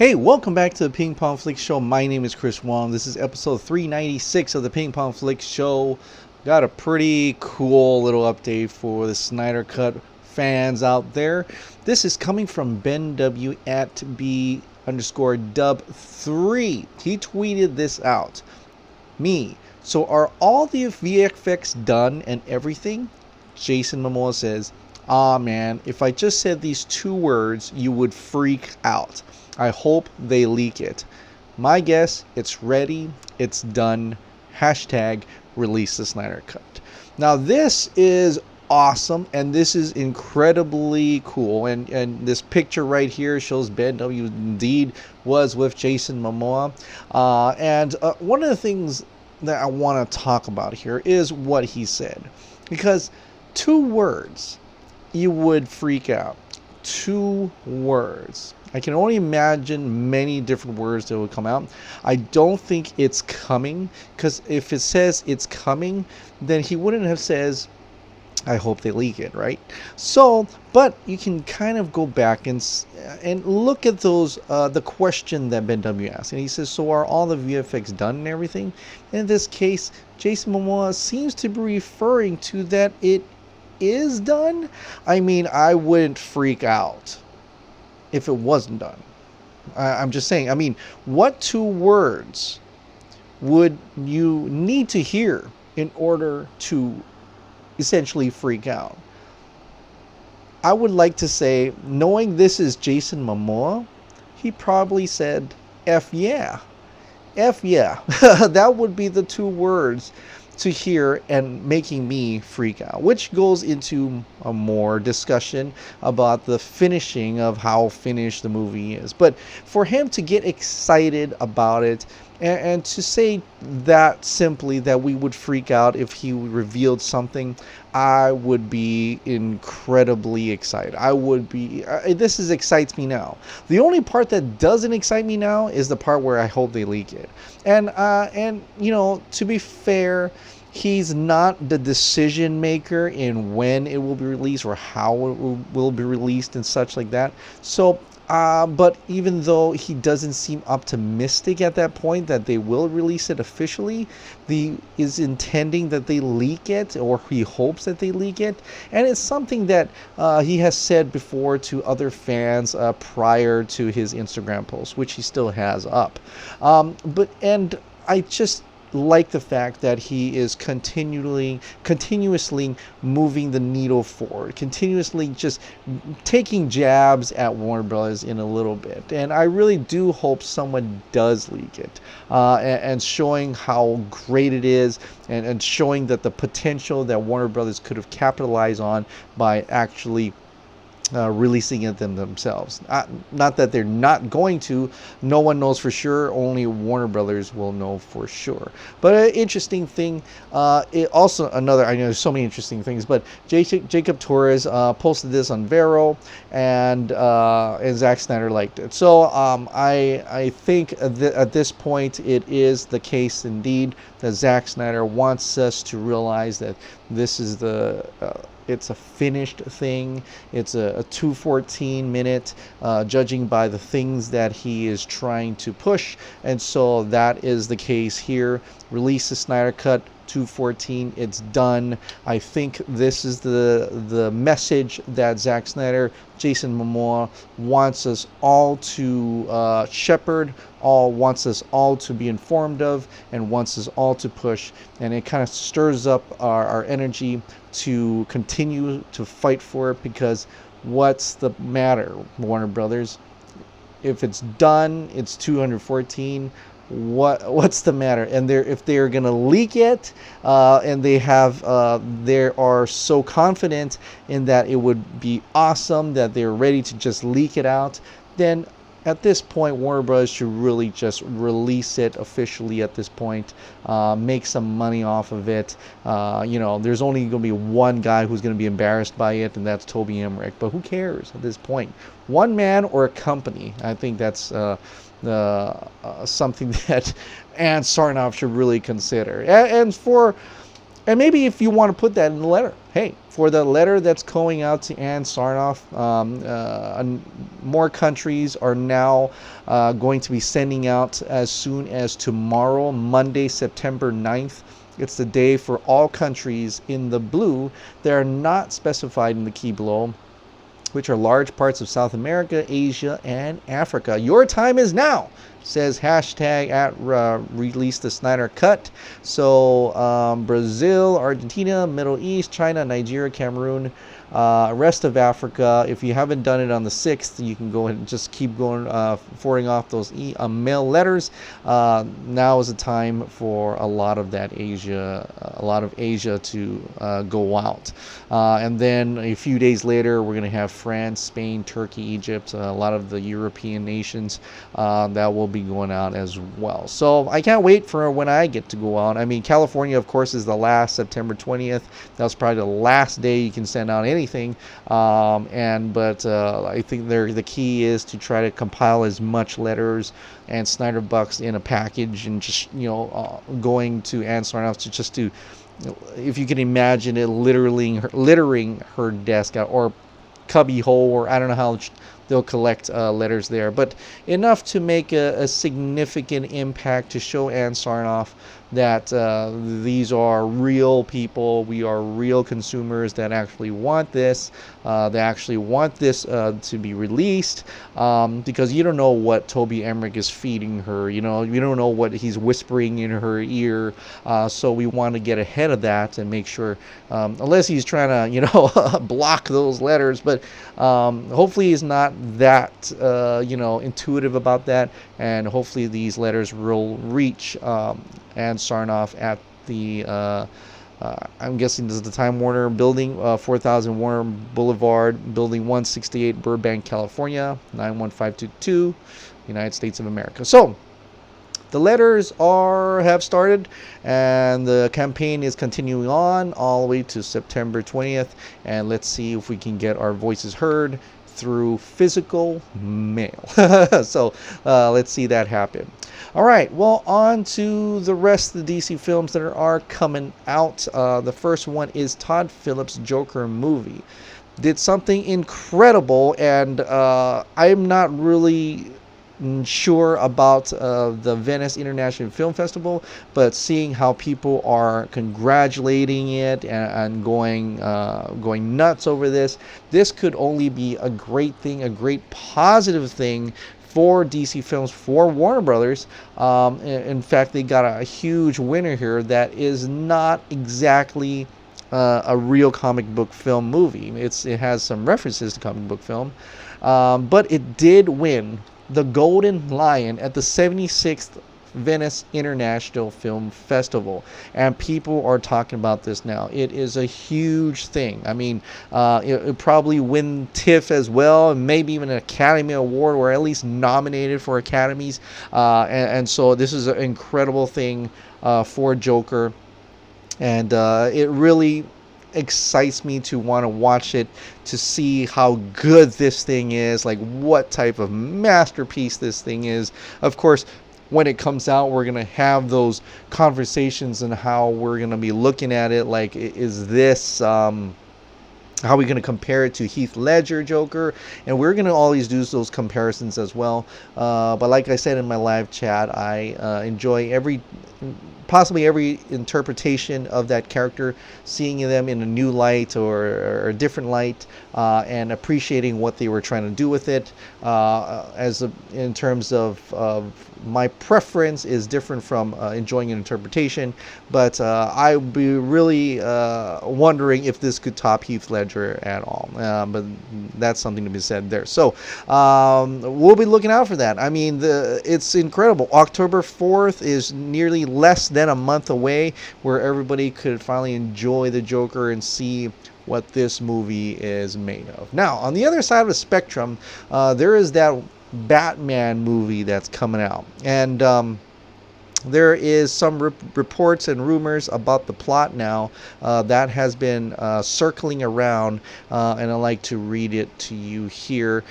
Hey, welcome back to the Ping Pong Flix Show. My name is Chris Wong. This is episode 396 of the Ping Pong Flix Show. Got a pretty cool little update for the Snyder Cut fans out there. This is coming from Ben W at B_dub3. He tweeted this out. Me. So are all the VFX done and everything? Jason Momoa says, man, if I just said these two words, you would freak out. I hope they leak it. My guess, it's ready, it's done. Hashtag release the Snyder Cut. Now this is awesome and this is incredibly cool. And this picture right here shows Ben W indeed was with Jason Momoa. One of the things that I want to talk about here is what he said. Because two words, you would freak out. Two words. I can only imagine many different words that would come out. I don't think it's coming, because if it says it's coming, then he wouldn't have says, I hope they leak it, right? So, but you can kind of go back and look at those, the question that Ben W asked. And he says, so are all the VFX done and everything? In this case, Jason Momoa seems to be referring to that it is done. I mean, I wouldn't freak out if it wasn't done. I'm just saying, I mean, what two words would you need to hear in order to essentially freak out? I would like to say, knowing this is Jason Momoa, he probably said, F yeah. F yeah. That would be the two words to hear and making me freak out, which goes into a more discussion about the finishing of how finished the movie is. But for him to get excited about it and to say that simply that we would freak out if he revealed something, I would be incredibly excited. I would be, this excites me now. The only part that doesn't excite me now is the part where I hope they leak it. And you know, to be fair, he's not the decision maker in when it will be released or how it will be released and such like that. So, but even though he doesn't seem optimistic at that point that they will release it officially, he is intending that they leak it, or he hopes that they leak it. And it's something that he has said before to other fans prior to his Instagram post, which he still has up. And I just like the fact that he is continuously moving the needle forward, continuously just taking jabs at Warner Brothers in a little bit. And I really do hope someone does leak it, and showing how great it is, and showing that the potential that Warner Brothers could have capitalized on by actually releasing it themselves. Not that they're not going to. No one knows for sure. Only Warner Brothers will know for sure. But an interesting thing, also another, I know there's so many interesting things, but Jacob Torres posted this on Vero, and Zack Snyder liked it. So I think at this point it is the case indeed that Zack Snyder wants us to realize that this is it's a finished thing. It's a 2:14 judging by the things that he is trying to push. And so that is the case here. Release the Snyder Cut, 2:14. It's done. I think this is the message that Zack Snyder, Jason Momoa wants us all to shepherd, wants us all to be informed of, and wants us all to push. And it kind of stirs up our energy to continue to fight for it, because what's the matter, Warner Brothers? If it's done, it's 214. What's the matter? And if they're gonna leak it, and they are so confident in that it would be awesome, that they're ready to just leak it out, then at this point Warner Bros. Should really just release it officially at this point, make some money off of it. You know, there's only going to be one guy who's going to be embarrassed by it, and that's Toby Emmerich. But who cares at this point? One man or a company? I think that's something that Ant Sarnoff should really consider. And for And maybe if you want to put that in the letter, hey, for the letter that's going out to Ann Sarnoff, more countries are now going to be sending out as soon as tomorrow, Monday, September 9th. It's the day for all countries in the blue that are not specified in the key below, which are large parts of South America, Asia, and Africa. Your time is now, says hashtag at release the Snyder cut. So Brazil, Argentina, Middle East, China, Nigeria, Cameroon, rest of Africa. If you haven't done it on the 6th, you can go ahead and just keep going, forwarding off those mail letters. Now is the time for a lot of Asia to go out. And then a few days later, we're going to have France, Spain, Turkey, Egypt, a lot of the European nations that will be going out as well. So I can't wait for when I get to go out. I mean, California, of course, is the last, September 20th. That's probably the last day you can send out anything. But I think the key is to try to compile as much letters and Snyder bucks in a package, and just going to Ann Sarnoff to if you can imagine it, littering her desk out, or cubby hole, or I don't know how they'll collect letters there, but enough to make a significant impact to show Ann Sarnoff that these are real people. We are real consumers that actually want this. To be released, because you don't know what Toby Emmerich is feeding her. You don't know what he's whispering in her ear. So we want to get ahead of that and make sure, unless he's trying to, block those letters. But hopefully he's not that, intuitive about that. And hopefully these letters will reach Ann Sarnoff at the I'm guessing this is the Time Warner building, 4000 Warner Boulevard, building 168, Burbank, California, 91522, United States of America. So the letters have started, and the campaign is continuing on all the way to September 20th. And let's see if we can get our voices heard through physical mail. So let's see that happen. All right, well, on to the rest of the DC films that are coming out. The first one is Todd Phillips' Joker movie. Did something incredible, and I'm not really sure about the Venice International Film Festival, but seeing how people are congratulating it and going nuts over this could only be a great thing, a great positive thing for DC Films, for Warner Brothers. In fact, they got a huge winner here that is not exactly a real comic book film movie. It has some references to comic book film, but it did win the Golden Lion at the 76th Venice International Film Festival, and people are talking about this now. It is a huge thing. I mean, it'll probably win TIFF as well, and maybe even an Academy Award, or at least nominated for Academies. And so this is an incredible thing for Joker, and it really excites me to want to watch it, to see how good this thing is, like what type of masterpiece this thing is. Of course, when it comes out, we're going to have those conversations and how we're going to be looking at it. Like, is this, how are we going to compare it to Heath Ledger Joker? And we're going to always do those comparisons as well. But like I said in my live chat, I enjoy possibly every interpretation of that character, seeing them in a new light or a different light, and appreciating what they were trying to do with it. In terms of my preference is different from enjoying an interpretation, but I would be really wondering if this could top Heath Ledger at all. But that's something to be said there. So we'll be looking out for that. I mean, it's incredible. October 4th is nearly less than a month away, where everybody could finally enjoy the Joker and see what this movie is made of. Now, on the other side of the spectrum, there is that Batman movie that's coming out, and There is some reports and rumors about the plot now that has been circling around, and I'd like to read it to you here.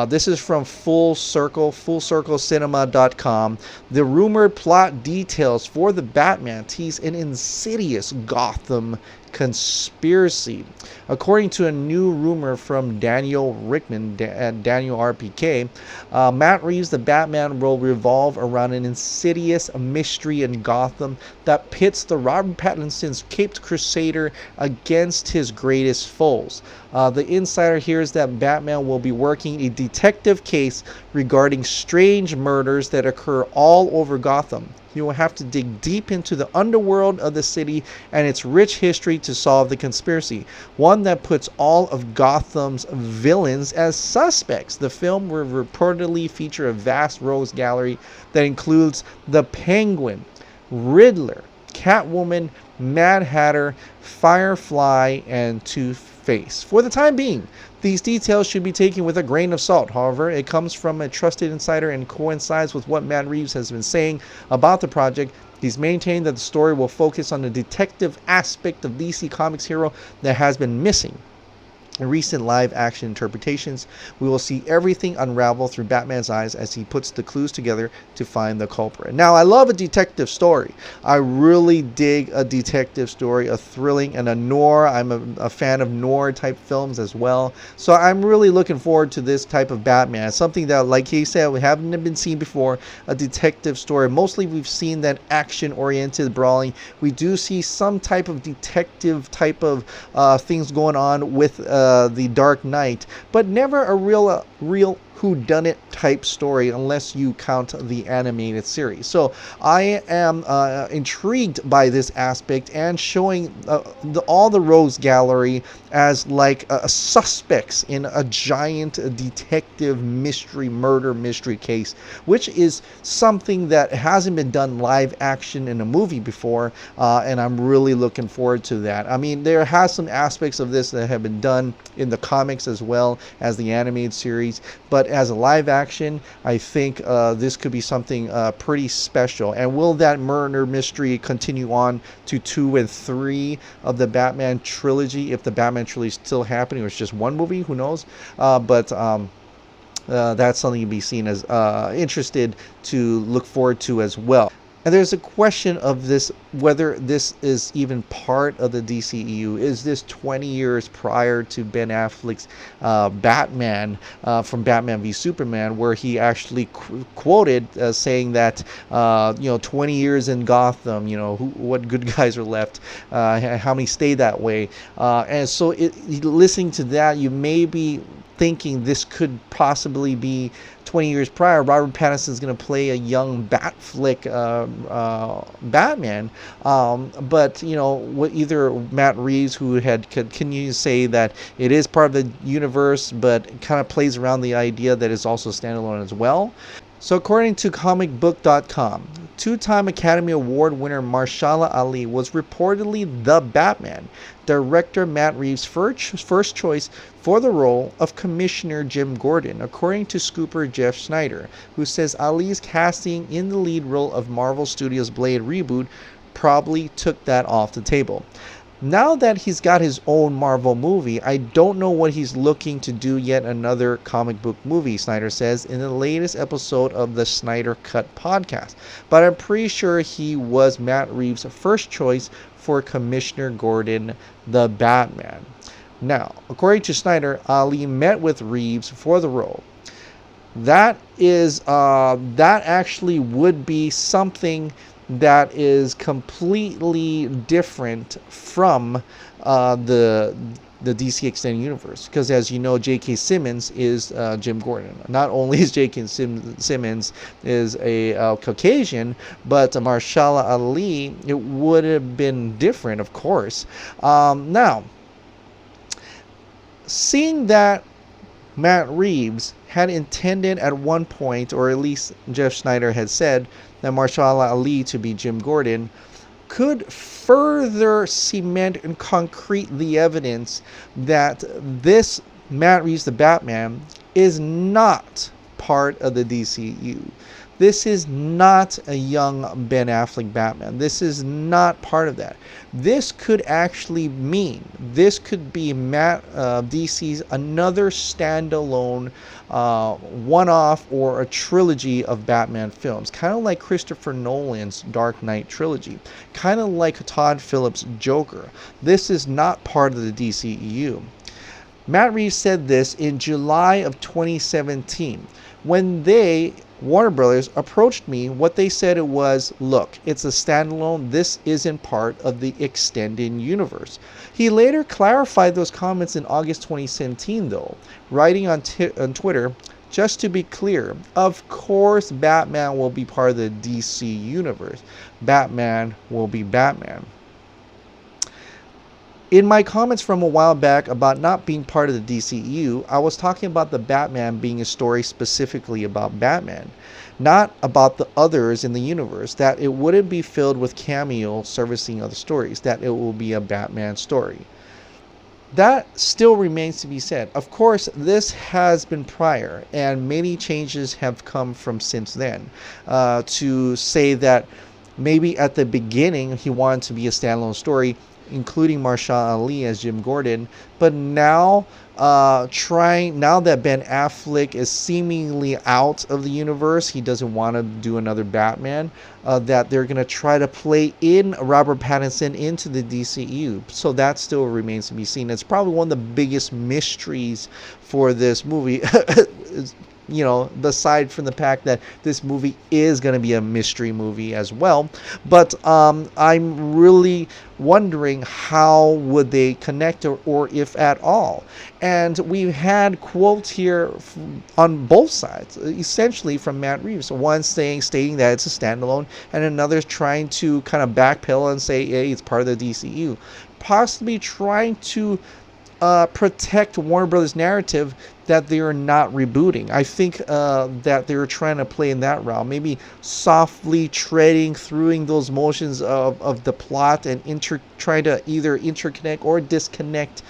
This is from fullcirclecinema.com. The rumored plot details for the Batman tease an insidious Gotham conspiracy. According to a new rumor from Daniel Rickman at Daniel RPK, Matt Reeves' The Batman will revolve around an insidious mystery in Gotham that pits the Robert Pattinson's Caped Crusader against his greatest foes. The insider hears that Batman will be working a detective case regarding strange murders that occur all over Gotham. You will have to dig deep into the underworld of the city and its rich history to solve the conspiracy, one that puts all of Gotham's villains as suspects. The film will reportedly feature a vast rogues gallery that includes the Penguin, Riddler, Catwoman, Mad Hatter, Firefly, and Two-Face. For the time being, these details should be taken with a grain of salt. However, it comes from a trusted insider and coincides with what Matt Reeves has been saying about the project. He's maintained that the story will focus on the detective aspect of DC Comics hero that has been missing in recent live-action interpretations. We will see everything unravel through Batman's eyes as he puts the clues together to find the culprit. Now, I love a detective story. I really dig a detective story, a thrilling and a noir. I'm a fan of noir-type films as well. So I'm really looking forward to this type of Batman. Something that, like he said, we haven't been seen before, a detective story. Mostly we've seen that action-oriented brawling. We do see some type of detective type of things going on with the Dark Knight, but never a real whodunit type story unless you count the animated series. So I am intrigued by this aspect and showing all the rogues gallery as like suspects in a giant detective murder mystery case, which is something that hasn't been done live action in a movie before, and I'm really looking forward to that. I mean, there has some aspects of this that have been done in the comics as well as the animated series, but as a live action, I think this could be something pretty special. And will that murder mystery continue on to 2 and 3 of the Batman trilogy, if the Batman trilogy is still happening, or it's just one movie? Who knows? But that's something to be seen as interested to look forward to as well. And there's a question of this, whether this is even part of the DCEU. Is this 20 years prior to Ben Affleck's Batman from Batman v Superman, where he actually quoted saying that 20 years in Gotham, what good guys are left, how many stay that way, and so listening to that, you may be thinking this could possibly be 20 years prior. Robert Pattinson is going to play a young Batflick Batman, but either Matt Reeves, who had continued to say that it is part of the universe, but kind of plays around the idea that it's also standalone as well. So according to comicbook.com, two-time Academy Award winner Mahershala Ali was reportedly the Batman. Director Matt Reeves' first choice for the role of Commissioner Jim Gordon, according to scooper Jeff Snyder, who says Ali's casting in the lead role of Marvel Studios' Blade reboot probably took that off the table. Now that he's got his own Marvel movie, I don't know what he's looking to do yet another comic book movie, Snyder says in the latest episode of the Snyder Cut podcast. But I'm pretty sure he was Matt Reeves' first choice for Commissioner Gordon, the Batman. Now, according to Snyder, Ali met with Reeves for the role. That actually would be something that is completely different from the DC Extended Universe, because as you know, J.K. Simmons is Jim Gordon. Not only is J.K. Simmons is a Caucasian, but Mahershala Ali, it would have been different, of course. Now, seeing that Matt Reeves had intended at one point, or at least Jeff Snyder had said, that Mahershala Ali to be Jim Gordon, could further cement and concrete the evidence that this Matt Reeves, the Batman, is not part of the DCU. This is not a young Ben Affleck Batman. This is not part of that. This could actually mean, this could be DC's another standalone one-off or a trilogy of Batman films, kind of like Christopher Nolan's Dark Knight trilogy, kind of like Todd Phillips' Joker. This is not part of the DCEU. Matt Reeves said this in July of 2017 when Warner Brothers, approached me. What they said it was, look, it's a standalone. This isn't part of the extended universe. He later clarified those comments in August 2017, though, writing on Twitter, just to be clear, of course Batman will be part of the DC universe. Batman will be Batman. In my comments from a while back about not being part of the DCEU, I was talking about the Batman being a story specifically about Batman, not about the others in the universe, that it wouldn't be filled with cameos servicing other stories, that it will be a Batman story. That still remains to be said. Of course, this has been prior, and many changes have come from since then. To say that maybe at the beginning he wanted to be a standalone story, including Mahershala Ali as Jim Gordon, but now now that Ben Affleck is seemingly out of the universe, he doesn't want to do another Batman, that they're going to try to play in Robert Pattinson into the DCEU. So that still remains to be seen. It's probably one of the biggest mysteries for this movie. You know, aside from the fact that this movie is going to be a mystery movie as well. But I'm really wondering how would they connect, or if at all. And we've had quotes here on both sides, essentially from Matt Reeves. One stating that it's a standalone, and another trying to kind of backpedal and say, hey, it's part of the DCU. Possibly trying to protect Warner Brothers' narrative that they are not rebooting. I think that they're trying to play in that route, maybe softly treading through those motions of the plot and trying to either interconnect or disconnect,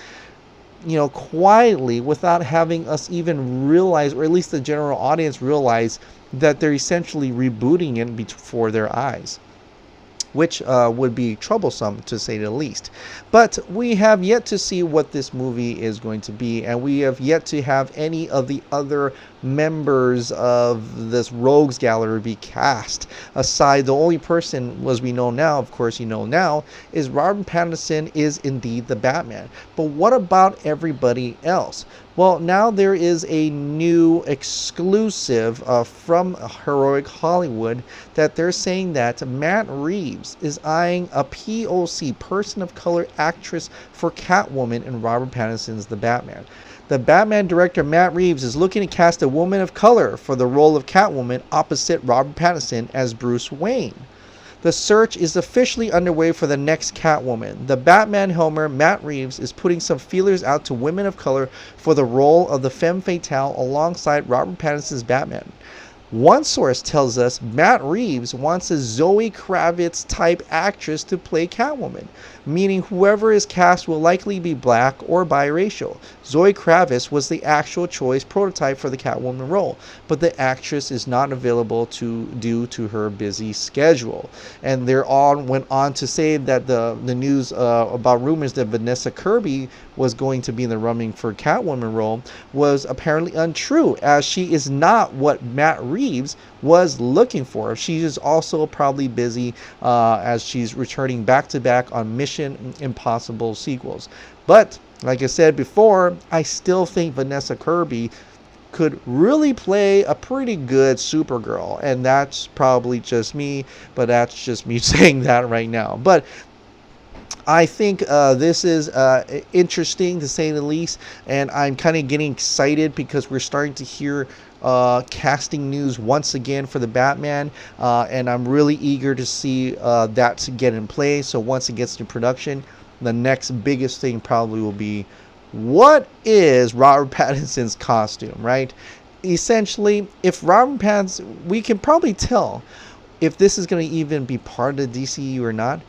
quietly, without having us even realize, or at least the general audience realize, that they're essentially rebooting it before their eyes, which would be troublesome, to say the least. But we have yet to see what this movie is going to be, and we have yet to have any of the other members of this rogues gallery be cast. Aside, the only person, as we know now, of course now, is Robert Pattinson is indeed the Batman. But what about everybody else? Well, now there is a new exclusive from Heroic Hollywood that they're saying that Matt Reeves is eyeing a POC, person of color actress, for Catwoman in Robert Pattinson's The Batman. The Batman director Matt Reeves is looking to cast a woman of color for the role of Catwoman opposite Robert Pattinson as Bruce Wayne. The search is officially underway for the next Catwoman. The Batman helmer Matt Reeves is putting some feelers out to women of color for the role of the femme fatale alongside Robert Pattinson's Batman. One source tells us Matt Reeves wants a Zoe Kravitz type actress to play Catwoman, meaning whoever is cast will likely be black or biracial. Zoe Kravitz was the actual choice prototype for the Catwoman role, but the actress is not available due to her busy schedule. And they went on to say that the news about rumors that Vanessa Kirby was going to be in the running for Catwoman role was apparently untrue, as she is not what Matt Reeves was looking for. She is also probably busy as she's returning back to back on Mission Impossible sequels. But like I said before, I still think Vanessa Kirby could really play a pretty good Supergirl, and that's probably just me, but that's just me saying that right now. But I think this is interesting, to say the least, and I'm kind of getting excited because we're starting to hear casting news once again for the Batman, and I'm really eager to see that to get in play. So once it gets to production, the next biggest thing probably will be, what is Robert Pattinson's costume, right? Essentially, if Robert Pattinson, we can probably tell if this is going to even be part of the DCU or not,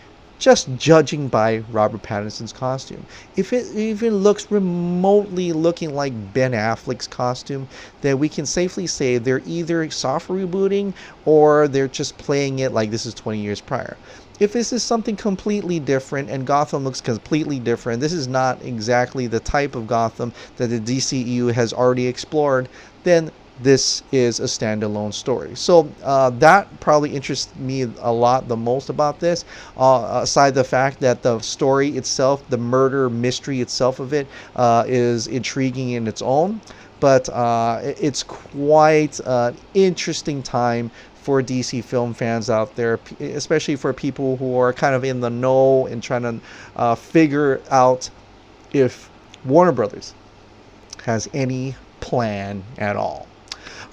just judging by Robert Pattinson's costume. If it even looks remotely looking like Ben Affleck's costume, then we can safely say they're either soft rebooting or they're just playing it like this is 20 years prior. If this is something completely different and Gotham looks completely different, this is not exactly the type of Gotham that the DCEU has already explored, then this is a standalone story. So that probably interests me a lot the most about this, aside the fact that the story itself, the murder mystery itself of it, is intriguing in its own. But it's quite an interesting time for DC film fans out there, especially for people who are kind of in the know and trying to figure out if Warner Brothers has any plan at all.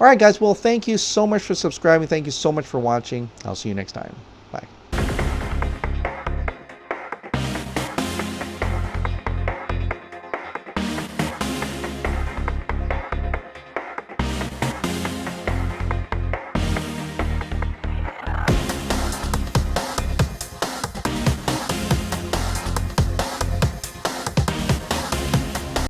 All right, guys. Well, thank you so much for subscribing. Thank you so much for watching. I'll see you next time.